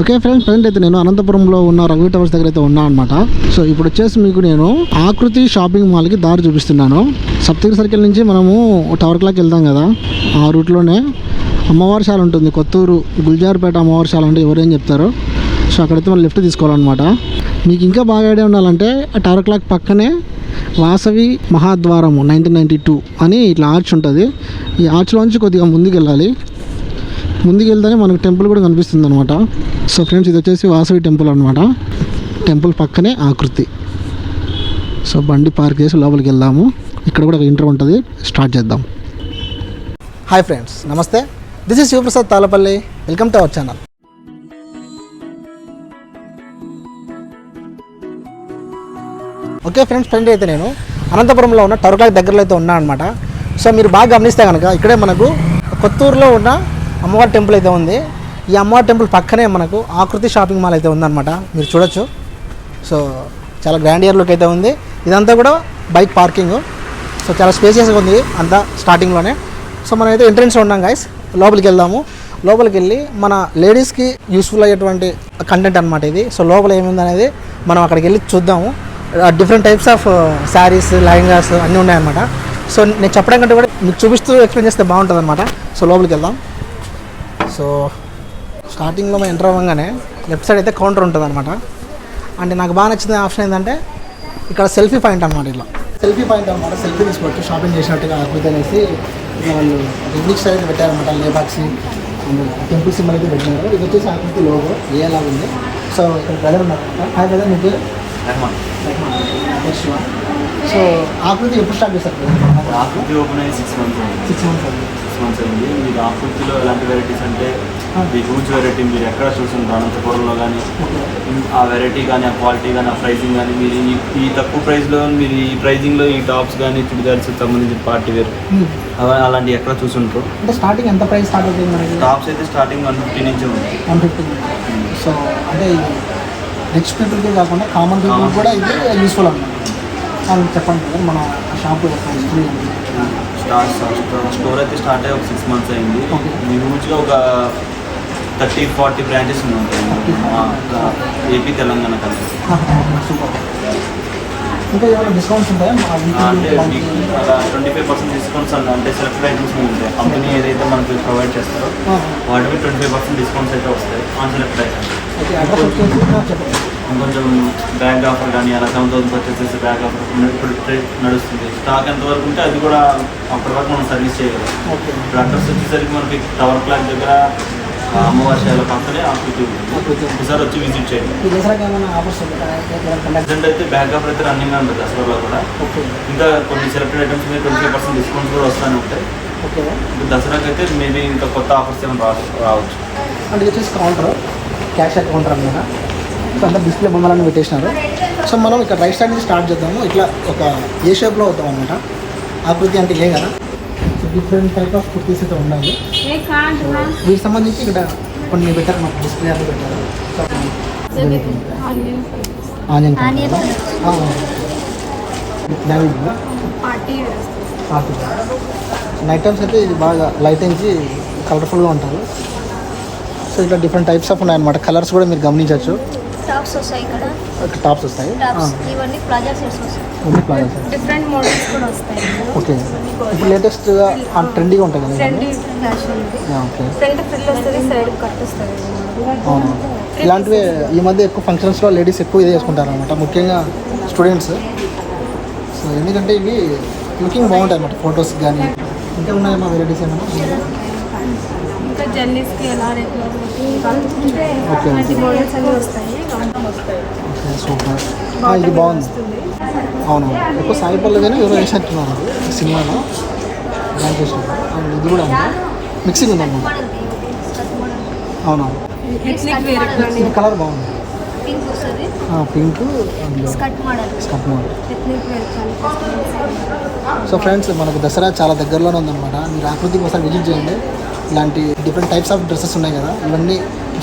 Okay friends, present అయితే నేను అనంతపురంలో ఉన్న రఘువీ టవర్స్ దగ్గర అయితే ఉన్నా అనమాట. సో ఇప్పుడు వచ్చేసి మీకు నేను ఆకృతి షాపింగ్ మాల్కి దారి చూపిస్తున్నాను. సప్తగిరి సర్కిల్ నుంచి మనము టవర్ క్లాక్ వెళ్తాం కదా, ఆ రూట్లోనే అమ్మవారిశాల ఉంటుంది. కొత్తూరు గుల్జార్పేట అమ్మవారిశాల అంటే ఎవరేం చెప్తారు. సో అక్కడైతే మనం లెఫ్ట్ తీసుకోవాలన్నమాట. మీకు ఇంకా బాగా ఐడియా ఉండాలంటే ఆ టవర్ క్లాక్ పక్కనే వాసవి మహాద్వారము 1992 అని ఇట్లా ఆర్చ్ ఉంటుంది. ఈ ఆర్చ్లోంచి కొద్దిగా ముందుకు వెళ్ళాలి. ముందుకు వెళ్తేనే మనకు టెంపుల్ కూడా కనిపిస్తుంది అనమాట. సో ఫ్రెండ్స్, ఇది వచ్చేసి వాసవి టెంపుల్ అనమాట. టెంపుల్ పక్కనే ఆకృతి. సో బండి పార్క్ చేసి లోపలికి వెళ్దాము. ఇక్కడ కూడా ఒక ఇంటర్ ఉంటుంది, స్టార్ట్ చేద్దాం. హాయ్ ఫ్రెండ్స్, నమస్తే. This is Shivaprasad Talapalli. Welcome to our channel. Okay friends, friend అయితే నేను అనంతపురంలో ఉన్న టవర్ క్లాక్ దగ్గరలో అయితే ఉన్నా అనమాట. సో మీరు బాగా గమనిస్తే కనుక ఇక్కడే మనకు కొత్తూరులో ఉన్న అమ్మవారి టెంపుల్ అయితే ఉంది. ఈ అమ్మవారి టెంపుల్ పక్కనే మనకు ఆకృతి షాపింగ్ మాల్ అయితే ఉందన్నమాట. మీరు చూడొచ్చు. సో చాలా గ్రాండియర్ లుక్ అయితే ఉంది. ఇదంతా కూడా బైక్ పార్కింగ్. సో చాలా స్పేసియస్గా ఉంది అంతా స్టార్టింగ్లోనే. సో మనం అయితే ఎంట్రెన్స్ ఉన్నాం గైస్. లోపలికి వెళ్దాము. లోపలికి వెళ్ళి మన లేడీస్కి యూస్ఫుల్ అయ్యేటువంటి కంటెంట్ అనమాట ఇది. సో లోపల ఏముంది అనేది మనం అక్కడికి వెళ్ళి చూద్దాము. Different types of saris, lehengas అన్నీ ఉన్నాయన్నమాట. సో నేను చెప్పడం కంటే కూడా మీకు చూపిస్తూ ఎక్స్ప్లెయిన్ చేస్తే బాగుంటుంది అనమాట. సో లోపలికి వెళ్దాం. సో స్టార్టింగ్లో మనం ఎంటర్ అవ్వగానే లెఫ్ట్ సైడ్ అయితే కౌంటర్ ఉంటుంది అనమాట. అంటే నాకు బాగా నచ్చిన ఆప్షన్ ఏంటంటే ఇక్కడ సెల్ఫీ పాయింట్ అనమాట. ఇలా సెల్ఫీ పాయింట్ అనమాట. సెల్ఫీ తీసుకోవచ్చు షాపింగ్ చేసినట్టుగా ఆకృతి అనేసి వాళ్ళు ఇంగ్లీష్ సైడ్ అయితే పెట్టారనమాట. లేబాక్సీ టెంపుల్ సింబల్ అయితే పెట్టినారు. ఇది వచ్చేసి ఆకృతి లోగో ఏలా ఉంది. సో ఇక్కడ బ్రదర్ ఉన్నారనమాట. హాయ్ బ్రదర్, మీకు సో ఆకృతి ఎప్పుడు స్టార్ట్ చేస్తారు? ఆకృతి ఓపెన్ అయ్యి 6 months అయింది. మీరు ఆకృతిలో ఎలాంటి వెరైటీస్ అంటే ఈ హ్యూజ్ వెరైటీ మీరు ఎక్కడ చూస్తుంటారు అనంతపురంలో కానీ, ఆ వెరైటీ కానీ, ఆ క్వాలిటీ కానీ, ఆ ప్రైజింగ్ కానీ, మీరు ఈ తక్కువ ప్రైస్లో మీరు ఈ ప్రైజింగ్లో ఈ టాప్స్ కానీ, చుడిదార్స్ సంబంధించిన పార్టీ వేర్ అలాంటివి ఎక్కడ చూస్తుంటారు. అంటే స్టార్టింగ్ ఎంత ప్రైస్ స్టార్ట్ అవుతుంది మనకి? టాప్స్ అయితే స్టార్టింగ్ 150 నుంచి ఉంది. 150. సో అంటే రిచ్ పీపుల్కి కాకుండా కామన్ పీపుల్ కూడా ఇది యూస్ఫుల్ అన్నమాట. చెప్పండి కదా మన షాపు స్టోర్ అయితే స్టార్ట్ అయ్యి ఒక 6 months అయింది. హ్యూజ్గా ఒక 30-40 బ్రాంచెస్ ఉంటాయి ఏపీ తెలంగాణ కలిసి. ఇంకా ఏమైనా డిస్కౌంట్స్ ఉంటాయా? అంటే అలా 25% డిస్కౌంట్స్ అంటే సెలెక్టెడ్ ఐటమ్స్ మీద ఉంటాయి. కంపెనీ ఏదైతే మనకు ప్రొవైడ్ చేస్తారో వాటి మీద 25% డిస్కౌంట్స్ అయితే వస్తాయి ఆన్ సెలెక్టెడ్ ఐటమ్స్. కొంచెం బ్యాగ్ ఆఫర్ కానీ అలా 7,000 పర్చేస్ చేసే బ్యాగ్ ఆఫర్ ఇప్పుడు నడుస్తుంది. స్టాక్ ఎంతవరకు ఉంటే అది కూడా అప్పటి వరకు మనం సర్వీస్ చేయగలం. ఇప్పుడు అడ్రస్ వచ్చేసరికి మనకి టవర్ క్లాక్ దగ్గర అమ్మవారిశాల పక్కనే ఆకృతి ఒకసారి వచ్చి విజిట్ చేయండి. ప్రజెంట్ అయితే బ్యాగ్ ఆఫర్ అయితే రన్నింగ్ ఉంటుంది దసరాలో కూడా. ఇంకా కొన్ని సెలెక్టెడ్ ఐటమ్స్ మీద 25% డిస్కౌంట్స్ కూడా వస్తూనే ఉంటాయి. ఇప్పుడు దసరాకి అయితే మేబీ ఇంకా కొత్త ఆఫర్స్ ఏమైనా రావచ్చు. అంటే వచ్చేసి కౌంటర్, క్యాష్ కౌంటర్ అన్నమాట. సో అంతా డిస్ప్లే బొమ్మలన్నీ పెట్టేసినారు. సో మనం ఇక్కడ రైట్ సైడ్ నుంచి స్టార్ట్ చేద్దాము. ఇట్లా ఒక ఏ షేప్లో అవుతాం అనమాట. ఆకృతి అంటే ఏ కదా. So different type of kurtis అయితే ఉన్నాయి. వీటికి సంబంధించి ఇక్కడ కొన్ని పెట్టారు, మాకు డిస్ప్లే అన్నీ పెట్టారు. ఆనియన్ నైట్ టైమ్స్ అయితే ఇది బాగా లైటింగ్కి కలర్ఫుల్గా ఉంటారు. సో ఇట్లా డిఫరెంట్ టైప్స్ ఆఫ్ ఉన్నాయన్నమాట. కలర్స్ కూడా మీరు గమనించవచ్చు. టాప్స్ వస్తాయి ఇక్కడ. టాప్స్ వస్తాయి. ఇవన్నీ ప్లాజా సెట్స్ వస్తాయి. డిఫరెంట్ మోడల్స్ కూడా వస్తాయి. ఓకే, ఇప్పుడు లేటెస్ట్గా ట్రెండీగా ఉంటాయి కదా. ట్రెండీ ఫ్యాషన్ ఇది. ఓకే, ఫ్రంట్ ఫ్రిల్ వస్తుంది, సైడ్ కట్ వస్తుంది. అవును, ఇలాంటివి ఈ మధ్య ఎక్కువ ఫంక్షన్స్లో లేడీస్ ఎక్కువ ఇది చేసుకుంటారు అనమాట, ముఖ్యంగా స్టూడెంట్స్. సో ఎందుకంటే ఇవి లుకింగ్ బాగుంటాయి అన్నమాట ఫొటోస్ కానీ. ఇంకా ఉన్నాయమ్మా వెరైటీస్ ఏమన్నా? ఇంకా జర్నీస్కి ఎలా రేట్లో అలాంటి మోడల్స్ అన్నీ వస్తాయి. Okay, super. ఇది బాగుంది. అవును, ఎక్కువ సాయి పల్లవిగానే ఎవరో వేసినట్టున్నారు సినిమాలో డ్యాన్స్ చేసినట్టు. ఇది కూడా ఉంది, మిక్సింగ్ ఉందన్నమాట. అవునవును, ఇది కలర్ బాగుంది. Pink skirt model. So friends, మనకు దసరా చాలా దగ్గరలోనే ఉందన్నమాట. మీరు ఆకృతికి ఒకసారి విజిట్ చేయండి. ఇలాంటి డిఫరెంట్ టైప్స్ ఆఫ్ డ్రెస్సెస్ ఉన్నాయి కదా, ఇవన్నీ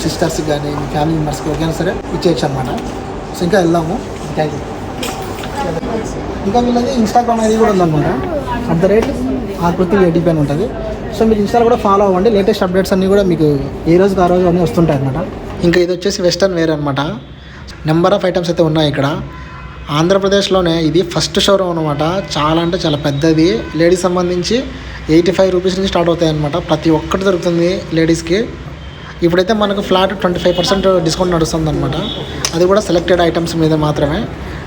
సిస్టర్స్కి కానీ మీ ఫ్యామిలీ మెంబర్స్కి ఎవరికైనా సరే ఇచ్చేయచ్చు అనమాట. సో ఇంకా వెళ్దాము. Thank you. ఇంకా వీళ్ళది ఇన్స్టాగ్రామ్ ఐడి కూడా ఉందన్నమాట. @ఆకృతి 80 పైన ఉంటుంది. సో మీరు ఇన్స్టాలో కూడా ఫాలో అవ్వండి. లేటెస్ట్ అప్డేట్స్ అన్నీ కూడా మీకు ఏ రోజుకి ఆ రోజు అన్నీ వస్తుంటాయి అన్నమాట. ఇంకా ఇది వచ్చేసి వెస్టర్న్ వేర్ అనమాట. నెంబర్ ఆఫ్ ఐటమ్స్ అయితే ఉన్నాయి ఇక్కడ. ఆంధ్రప్రదేశ్లోనే ఇది ఫస్ట్ షోరూమ్ అనమాట. చాలా అంటే చాలా పెద్దది. లేడీస్ సంబంధించి 85 రూపీస్ నుంచి స్టార్ట్ అవుతాయి అనమాట. ప్రతి ఒక్కటి దొరుకుతుంది లేడీస్కి. ఇప్పుడైతే మనకు ఫ్లాట్ 25% డిస్కౌంట్ నడుస్తుంది అనమాట. అది కూడా సెలెక్టెడ్ ఐటమ్స్ మీద మాత్రమే.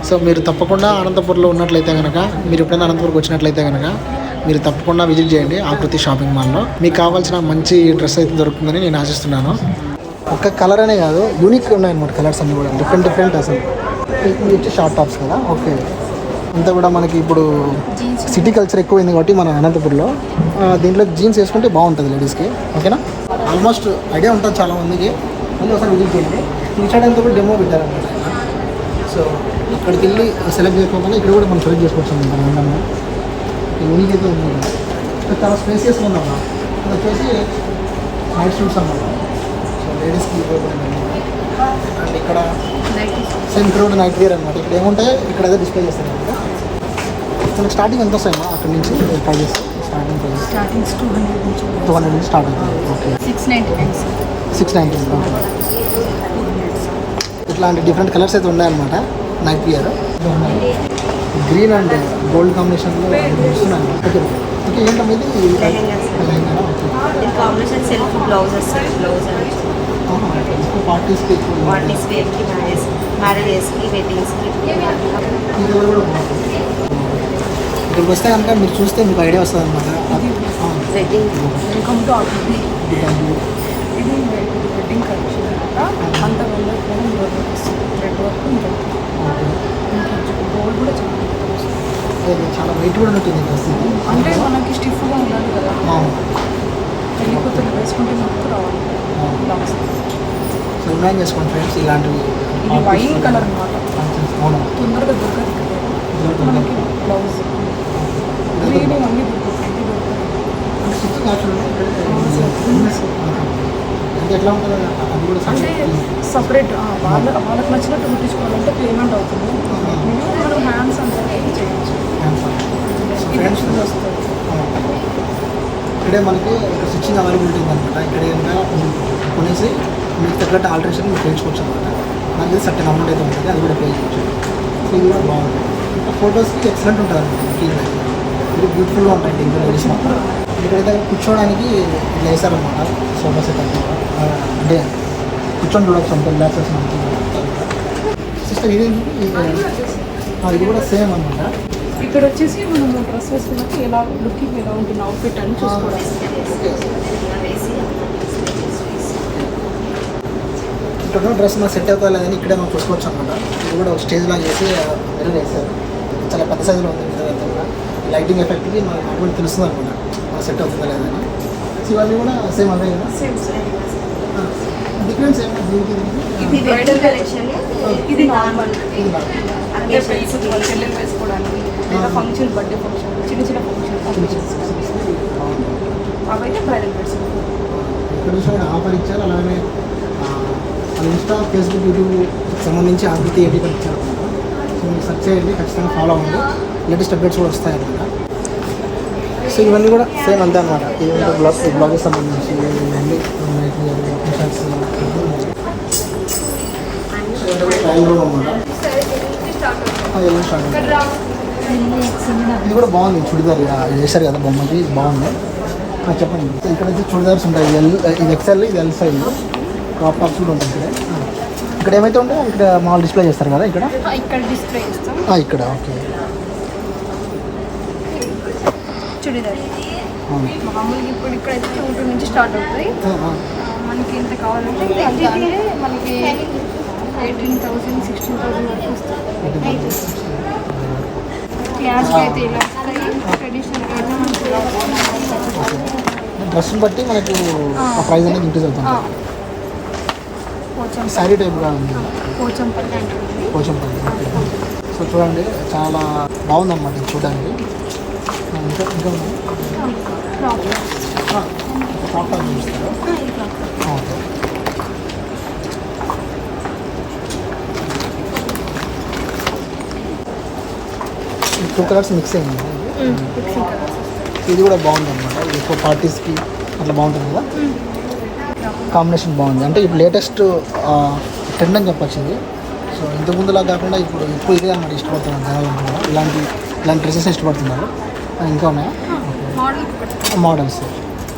సో మీరు తప్పకుండా అనంతపూర్లో ఉన్నట్లయితే కనుక, మీరు ఎప్పుడైనా అనంతపూర్కి వచ్చినట్లయితే కనుక మీరు తప్పకుండా విజిట్ చేయండి ఆకృతి షాపింగ్ మాల్లో. మీకు కావాల్సిన మంచి డ్రెస్ అయితే దొరుకుతుందని నేను ఆశిస్తున్నాను. ఒక్క కలర్ అనే కాదు, యూనిక్ ఉన్నాయన్నమాట కలర్స్ అన్నీ కూడా, డిఫరెంట్ అసలు. ఇది వచ్చి షార్ట్ టాప్స్ కదా, ఓకే. అంతా కూడా మనకి ఇప్పుడు సిటీ కల్చర్ ఎక్కువైంది కాబట్టి మన అనంతపూర్లో దీంట్లో జీన్స్ వేసుకుంటే బాగుంటుంది లేడీస్కి, ఓకేనా. ఆల్మోస్ట్ ఐడియా ఉంటుంది చాలా మందికి. మళ్ళీ ఒకసారి విజిట్ చేయండి. ఈ సైడ్ అంతా కూడా డెమో పెట్టారనమాట. సో అక్కడికి వెళ్ళి సెలెక్ట్ చేసుకోకుండా ఇక్కడ కూడా మనం సెలెక్ట్ చేసుకోవచ్చు అనమాట. అందంగా యూనిక్ అయితే ఉంది. ఇక్కడ చాలా స్పేసియస్ ఉందమ్మా. ఇది వచ్చేసి నైట్ షూట్స్ అన్నమాట. సో లేడీస్కి అండ్ ఇక్కడ సేమ్ ఇక్కడ కూడా నైట్ వేర్ అనమాట. ఇక్కడ ఏముంటాయి ఇక్కడ అయితే డిస్ప్లే చేస్తాను అనమాట. మనకి స్టార్టింగ్ ఎంత వస్తాయమ్మా అక్కడ నుంచి ప్రైజెస్? స్టార్టింగ్ ప్రైజెస్ 200 నుంచి స్టార్ట్ అవుతుంది. ఓకే, 690. ఇట్లాంటి డిఫరెంట్ కలర్స్ అయితే ఉన్నాయన్నమాట. Night wear green and gold కాంబినేషన్లో వస్తున్నాయి. ఓకే ఓకే, ఏంటమ్మా ఇది? కాంబినేషన్ సెల్ఫ్ బ్లౌజ్ వస్తుంది. బ్లౌజ్ పార్టీస్కి మ్యారేజెస్కి వెడ్డింగ్స్కి ఇక్కడికి వస్తే కనుక మీరు చూస్తే మీకు ఐడియా వస్తుంది అనమాట. వెడ్డింగ్ వెల్కమ్ టు ఆకృతి. ఇది వెడ్డింగ్ కలెక్షన్ అనమాట. అంత రెడ్ వర్క్ ఉంటుంది. గోల్డ్ కూడా చాలా వెయిట్ కూడా ఉంటుంది డ్రెస్. అంటే మనకి స్టిఫ్గా ఉండాలి కదా, పెళ్లి కూతురు వేసుకుంటే మనకు రావాలి. సో ఇమాజిన్ చేసుకోండి ఫ్రెండ్స్, ఇలాంటివి. ఇది వైన్ కలర్ అనమాట, అవునా? తొందరగా దొరకదు కదా మనకి. బ్లౌజ్ గ్రీన్ అన్నీ దొరుకుతాయి. స్టిచ్చింగ్ ఆప్షన్ అంటే ఎట్లా ఉంటుంది అది కూడా అంటే సపరేట్ వాళ్ళకి నచ్చినట్టు కుట్టించుకోవాలంటే పేమెంట్ అవుతుంది. మనం హ్యాండ్స్ అంటే చేయొచ్చు. ఫ్రెండ్స్ వస్తుంది. ఇక్కడే మనకి ఇక్కడ స్టిచ్చింగ్ అవైలబిలిటీ ఉందన్నమాట. ఇక్కడ ఏమైనా కొనేసి మీకు తగ్గట్టు ఆల్టరేషన్ మీరు చేయించుకోవచ్చు అనమాట. మనకి సర్టెన్ అమౌంట్ అయితే ఉంటుంది, అది కూడా పే చేయొచ్చు. సో ఇది కూడా బాగుంటుంది. ఫొటోస్కి ఎక్సలెంట్ ఉంటుంది అనమాట. ఇది బ్యూటిఫుల్గా ఉంటుంది ఇంకా లేడీస్ మాత్రం. ఇక్కడైతే కూర్చోవడానికి ఇట్లా వేసారనమాట. సోఫా సెట్ అంటే కూర్చొని చూడవచ్చు అంత రిలాక్సేషన్ అవుతుంది. సిస్టర్ ఇది కూడా సేమ్ అనమాట. ఇక్కడ వచ్చేసి మనం డ్రెస్ వేసుకున్నట్టు ఎలా లుకింగ్ ఎలా ఉంటుంది అవుట్ఫిట్ అని చూసుకోవడానికి. ఇక్కడ డ్రెస్ మనకు సెట్ అవుతా లేదని ఇక్కడే మనం చూసుకోవచ్చు అనమాట. ఇది కూడా ఒక స్టేజ్ లాగా చేసి మిర్రర్ వేసారు. చాలా పెద్ద సైజులో ఉంది మిర్రర్ అంతా కూడా. లైటింగ్ ఎఫెక్ట్కి మనకు అటువంటి తెలుస్తుంది అనమాట మనకు సెట్ అవుతుందా లేదని. సో ఇవన్నీ కూడా సేమ్ అవే కదా. డిఫరెన్స్ ఏమి దీనికి? ఇది బ్రైడల్ కలెక్షన్. ఇది నార్మల్ ఇది నాకు అంటే పెళ్ళిళ్ళు వేసుకోవడానికి లేదా ఫంక్షన్, బర్త్డే ఫంక్షన్, చిన్న చిన్న ఫంక్షన్స్ అవైతే బ్రైడల్ బెడ్స్. ఇక్కడ చూసిన ఆఫర్ ఇచ్చారు. అలాగే ఇన్స్టా, ఫేస్బుక్, యూట్యూబ్ సంబంధించి ఆకృతి ఏంటి ఇచ్చారు అనమాట. సో మీరు సెర్చ్ చేయండి, ఖచ్చితంగా ఫాలో అవ్వండి. లేటెస్ట్ అప్డేట్స్ కూడా వస్తాయి అనమాట. సో ఇవన్నీ కూడా సేమ్ అంతే అనమాట. ఇవన్నీ బ్లాగ్కి సంబంధించి ఇవన్నీ షర్ట్స్, ట్రయల్ రూమ్ అనమాట. ఇది కూడా బాగుంది. చుడిదార్ వేశారు కదా బొమ్మకి, బాగుంది. చెప్పండి. ఇక్కడైతే చుడిదార్స్ ఉంటాయి. ఇది ఎక్స్ఎల్, ఇది ఎల్ సైజ్. క్రాప్ టాప్స్ కూడా ఉంటాయి ఇక్కడ. ఇక్కడ ఏమైతే ఉంటాయో ఇక్కడ మామూలు డిస్ప్లే చేస్తారు కదా ఇక్కడ. ఇక్కడ డిస్ప్లే చేస్తాం. ఇక్కడ ఓకే. చుడిదార్ మామూలుగా ఇప్పుడు ఇక్కడైతే 2 నుంచి స్టార్ట్ అవుతాయి. మనకి ఎంత కావాలంటే అంటే మనకి 18,000 16,000 వరకు వస్తుంది. క్లాస్కి అయితే ఇలా వస్తాయి. ట్రెడిషనల్గా అయితే మనకి ఇలా వస్తాయి. డ్రెస్ని బట్టి మనకు ఆ ప్రైస్ అనేది ఇంక్రీజ్ అవుతుంది. పోచం శారీ టైప్గా ఉంది. పోచంపల్లి అంటుంది. పోచంపల్లి. సో చూడండి చాలా బాగుందన్నమాట ఇది చూడడానికి. ఇంకా ఇంకా క్రాప్ క్రాప్ టాప్ చూపిస్తారు. ఓకే. టూ కలర్స్ మిక్స్ అయింది. Fixing colours. ఇది కూడా బాగుంది అనమాట. ఎక్కువ పార్టీస్కి అట్లా బాగుంటుంది కదా. కాంబినేషన్ బాగుంది. అంటే ఇప్పుడు లేటెస్ట్ ట్రెండ్ అని చెప్పొచ్చు ఇది. సో ఇంతకు ముందులా కాకుండా ఇప్పుడు ఇదే అన్నమాట ఇష్టపడుతున్నారు జనాలు కూడా. ఇలాంటి డ్రెస్సెస్ ఇష్టపడుతున్నారు. ఇంకా ఉన్నాయా మోడల్స్?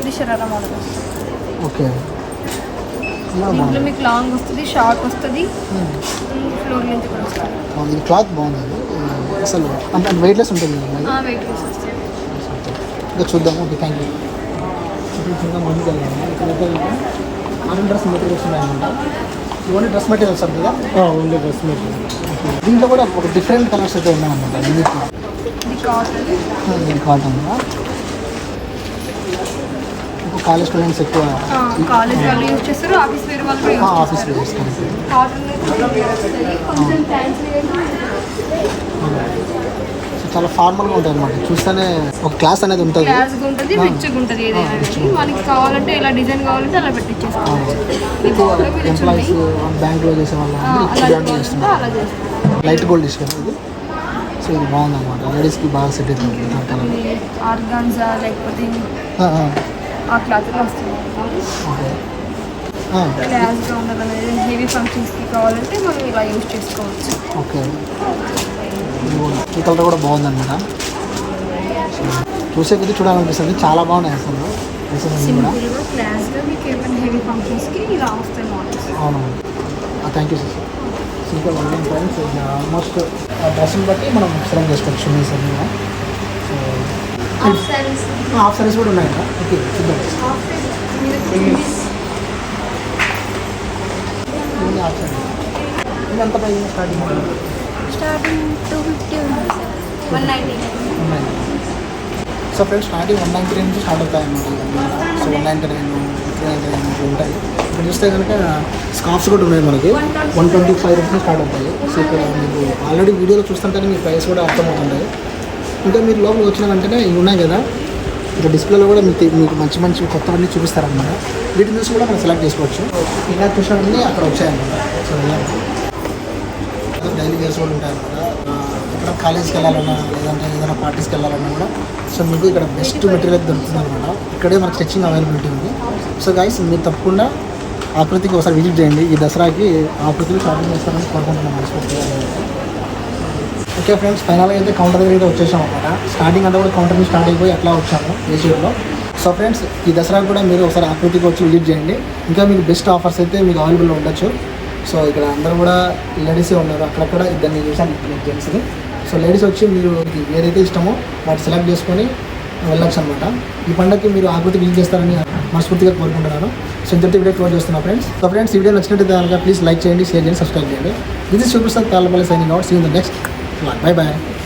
ఇది షరారా మోడల్ వస్తుంది. ఓకే, దీంట్లో మీకు లాంగ్ వస్తుంది, షార్ట్ వస్తుంది, ఫ్లోర్ లెంత్ కూడా వస్తుంది. ఇది క్లాత్ బాగుంది. అసలు అంటే వెయిట్లెస్ ఉంటుంది కదా. వెయిట్ వస్తుంది. ఇంకా చూద్దాము. Okay, thank you. ఇంకా ముందుకు వెళ్ళాము. ఇక్కడైతే ఆరెంజ్ డ్రెస్ మెటీరియల్స్ ఉన్నాయన్నమాట. ఇవన్నీ డ్రెస్ మెటీరియల్స్ సార్ కదా? Only dress material. దీంట్లో కూడా ఒక డిఫరెంట్ కలర్స్ అయితే ఉన్నాయన్నమాట. ఇది కాటన్. దీని కాటన్ ఇప్పుడు కాలేజ్ స్టూడెంట్స్ ఎక్కువ కాలేజ్ వాళ్ళు యూజ్ చేస్తారు, ఆఫీస్ వేర్ వాళ్ళు కూడా యూజ్ ఆఫీస్ వేర్ చేస్తారు. కాటన్ కొంచెం ఫ్యాన్సీ. సో చాలా ఫార్మల్గా ఉంటుంది అనమాట. చూస్తేనే ఒక క్లాస్ అనేది ఉంటుంది. క్లాస్గా ఉంటుంది, రిచ్గా ఉంటుంది. ఏదైనా కానీ మనకి కావాలంటే ఎలా డిజైన్ కావాలంటే అలా పెట్టించేసుకోవచ్చు. ఎంప్లాయీస్ బ్యాంక్లో చేసే వాళ్ళు అలా చేస్తారు. లైట్ గోల్డ్ తీసుకెళ్ళి ఇది. సో ఇది బాగుందన్నమాట. లేడీస్కి బాగా సెట్ అవుతుంది. ఆర్గాన్జా లేకపోతే ఆ క్లాత్లో వస్తుంది. ఓకే, క్లాస్గా ఉండాలనేది హెవీ ఫంక్షన్స్కి కావాలంటే మనం ఇలా యూజ్ చేసుకోవచ్చు. ఓకే. ఈ కలర్ కూడా బాగుందన్నమాట. చూసే కొద్ది చూడాలనిపిస్తుంది. చాలా బాగున్నాయి అసలు డ్రెస్సెస్ అన్నీ కూడా. సింపుల్గా క్లాస్గా మీకు ఏమైనా హెవీ ఫంక్షన్స్కి ఇలా వస్తాయి మోడల్స్. అవునవును. Thank you sir. Simple online friends almost డ్రెస్ని బట్టి మనం సెలెక్ట్ చేసుకోవచ్చు మీస్ అన్నీ కూడా. సో హాఫ్ సారీస్ కూడా ఉన్నాయి కదా. ఓకే, చూద్దాం. ఇవన్నీ హాఫ్ సారీస్. ఇది ఎంత పై స్టార్టింగ్ స్టార్టింగ్ 250 ఉంది సార్. 199. ఉన్నాయి. సో ఫ్రెండ్స్ స్టార్టింగ్ 199 నుంచి స్టార్ట్ అవుతాయి అన్నమాట ఇవన్నీ. సో 199, 399 ఇట్లా ఉంటాయి. ఇక్కడ చూస్తే కనుక స్కార్ఫ్స్ కూడా ఉన్నాయి మనకి. 125 రూపీస్ స్టార్ట్ అవుతాయి. సో ఇక్కడ మీకు ఆల్రెడీ వీడియోలో చూస్తుంటేనే మీ ప్రైస్ కూడా అర్థమవుతుంటాయి. ఇంకా మీరు లోపలికి వచ్చిన వెంటనే ఇవి ఉన్నాయి కదా, ఇక్కడ డిస్ప్లేలో కూడా మీకు మంచి మంచి కొత్తవన్నీ చూపిస్తారన్నమాట. వీటి నుంచి కూడా మనం సెలెక్ట్ చేసుకోవచ్చు. ఇలా చూసినవన్నీ అక్కడ వచ్చాయన్నమాట. సో డైలీ వేర్స్ కూడా ఉంటాయన్నమాట. ఇక్కడ కాలేజ్కి వెళ్ళాలన్నా లేదంటే ఏదైనా పార్టీస్కి వెళ్ళాలన్నా కూడా సో మీకు ఇక్కడ బెస్ట్ మెటీరియల్ దొరుకుతుంది అనమాట. ఇక్కడే మనకు స్టిచ్చింగ్ అవైలబిలిటీ ఉంది. సో గైస్ మీరు తప్పకుండా ఆకృతికి ఒకసారి విజిట్ చేయండి. ఈ దసరాకి ఆకృతికి షాపింగ్ చేస్తారని కోరుకుంటున్నాను మనస్ఫూర్తిగా. ఓకే ఫ్రెండ్స్, ఫైనల్గా అయితే కౌంటర్ దగ్గర అయితే వచ్చేసాం అనమాట. స్టార్టింగ్ అంతా కూడా కౌంటర్ నుంచి స్టార్ట్ అయిపోయి అట్లా వచ్చాము ఏసీలో. సో ఫ్రెండ్స్ ఈ దసరా కూడా మీరు ఒకసారి ఆకృతికి వచ్చి విజిట్ చేయండి. ఇంకా మీకు బెస్ట్ ఆఫర్స్ అయితే మీకు అవైలబుల్లో ఉండొచ్చు. సో ఇక్కడ అందరూ కూడా లేడీసే ఉన్నారు. అక్కడక్కడ ఇద్దరిని చూసాను జెంట్స్ని. సో లేడీస్ వచ్చి మీరు ఏదైతే ఇష్టమో వాటి సెలెక్ట్ చేసుకొని వెళ్ళొచ్చు అనమాట. ఈ పండుగకి మీరు ఆకృతి విజిట్ చేస్తారని మనస్ఫూర్తిగా కోరుకుంటున్నాను. సో ఇంతటి వీడియో క్లోజ్ చేస్తున్నా ఫ్రెండ్స్. సో ఫ్రెండ్స్ ఈ వీడియో నచ్చినట్టు కనుక ప్లీజ్ లైక్ చేయండి, షేర్ చేయండి, సబ్స్క్రైబ్ చేయండి. This is Shivaprasad Tallapalli signing out. See in the next. Bye bye.